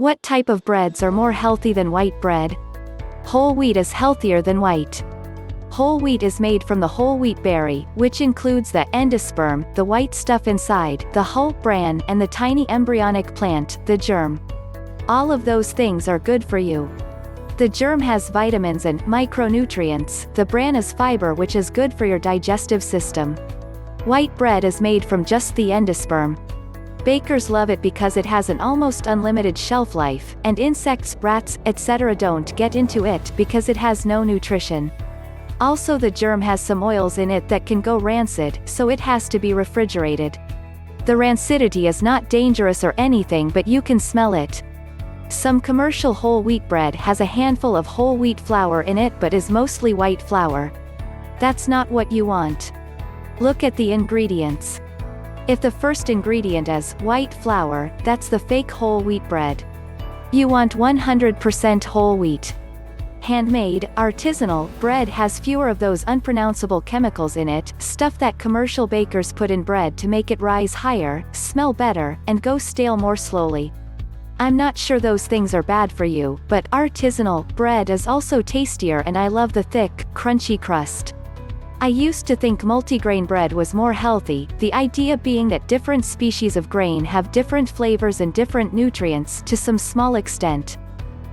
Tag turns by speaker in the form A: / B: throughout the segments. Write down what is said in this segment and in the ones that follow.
A: What type of breads are more healthy than white bread? Whole wheat is healthier than white. Whole wheat is made from the whole wheat berry, which includes the endosperm, the white stuff inside, the hull, bran, and the tiny embryonic plant, the germ. All of those things are good for you. The germ has vitamins and micronutrients, the bran is fiber which is good for your digestive system. White bread is made from just the endosperm. Bakers love it because it has an almost unlimited shelf life, and insects, rats, etc. don't get into it because it has no nutrition. Also, the germ has some oils in it that can go rancid, so it has to be refrigerated. The rancidity is not dangerous or anything, but you can smell it. Some commercial whole wheat bread has a handful of whole wheat flour in it but is mostly white flour. That's not what you want. Look at the ingredients. If the first ingredient is white flour, that's the fake whole wheat bread. You want 100% whole wheat. Handmade, artisanal bread has fewer of those unpronounceable chemicals in it, stuff that commercial bakers put in bread to make it rise higher, smell better, and go stale more slowly. I'm not sure those things are bad for you, but artisanal bread is also tastier, and I love the thick, crunchy crust. I used to think multigrain bread was more healthy, the idea being that different species of grain have different flavors and different nutrients to some small extent.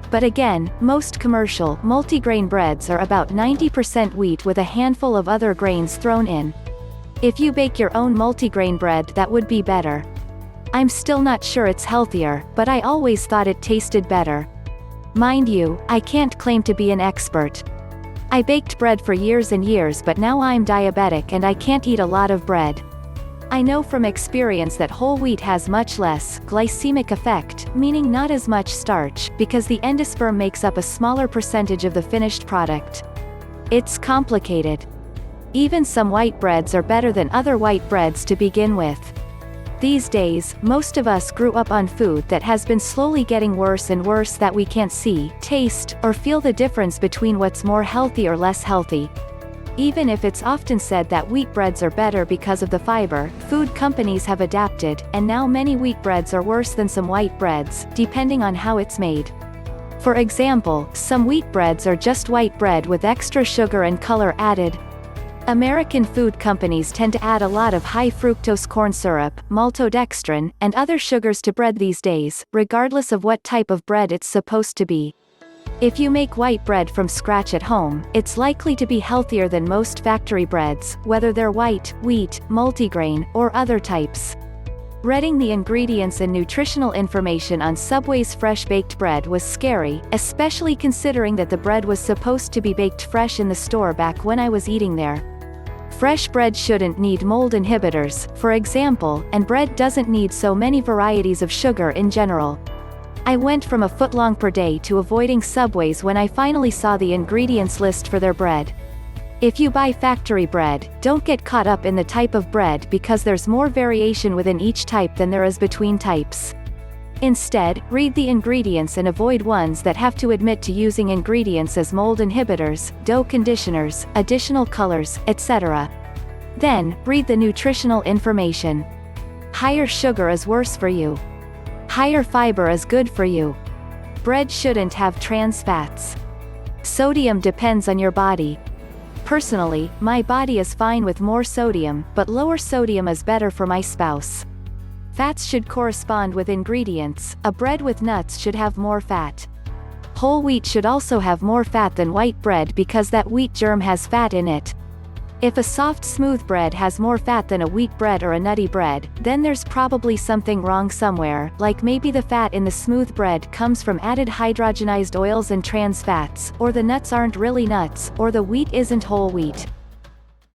A: But again, most commercial, multigrain breads are about 90% wheat with a handful of other grains thrown in. If you bake your own multigrain bread, that would be better. I'm still not sure it's healthier, but I always thought it tasted better. Mind you, I can't claim to be an expert. I baked bread for years and years, but now I'm diabetic and I can't eat a lot of bread. I know from experience that whole wheat has much less glycemic effect, meaning not as much starch, because the endosperm makes up a smaller percentage of the finished product. It's complicated. Even some white breads are better than other white breads to begin with. These days, most of us grew up on food that has been slowly getting worse and worse that we can't see, taste, or feel the difference between what's more healthy or less healthy. Even if it's often said that wheat breads are better because of the fiber, food companies have adapted, and now many wheat breads are worse than some white breads, depending on how it's made. For example, some wheat breads are just white bread with extra sugar and color added. American food companies tend to add a lot of high-fructose corn syrup, maltodextrin, and other sugars to bread these days, regardless of what type of bread it's supposed to be. If you make white bread from scratch at home, it's likely to be healthier than most factory breads, whether they're white, wheat, multigrain, or other types. Reading the ingredients and nutritional information on Subway's fresh baked bread was scary, especially considering that the bread was supposed to be baked fresh in the store back when I was eating there. Fresh bread shouldn't need mold inhibitors, for example, and bread doesn't need so many varieties of sugar in general. I went from a footlong per day to avoiding Subways when I finally saw the ingredients list for their bread. If you buy factory bread, don't get caught up in the type of bread because there's more variation within each type than there is between types. Instead, read the ingredients and avoid ones that have to admit to using ingredients as mold inhibitors, dough conditioners, additional colors, etc. Then, read the nutritional information. Higher sugar is worse for you. Higher fiber is good for you. Bread shouldn't have trans fats. Sodium depends on your body. Personally, my body is fine with more sodium, but lower sodium is better for my spouse. Fats should correspond with ingredients. A bread with nuts should have more fat. Whole wheat should also have more fat than white bread because that wheat germ has fat in it. If a soft smooth bread has more fat than a wheat bread or a nutty bread, then there's probably something wrong somewhere, like maybe the fat in the smooth bread comes from added hydrogenized oils and trans fats, or the nuts aren't really nuts, or the wheat isn't whole wheat.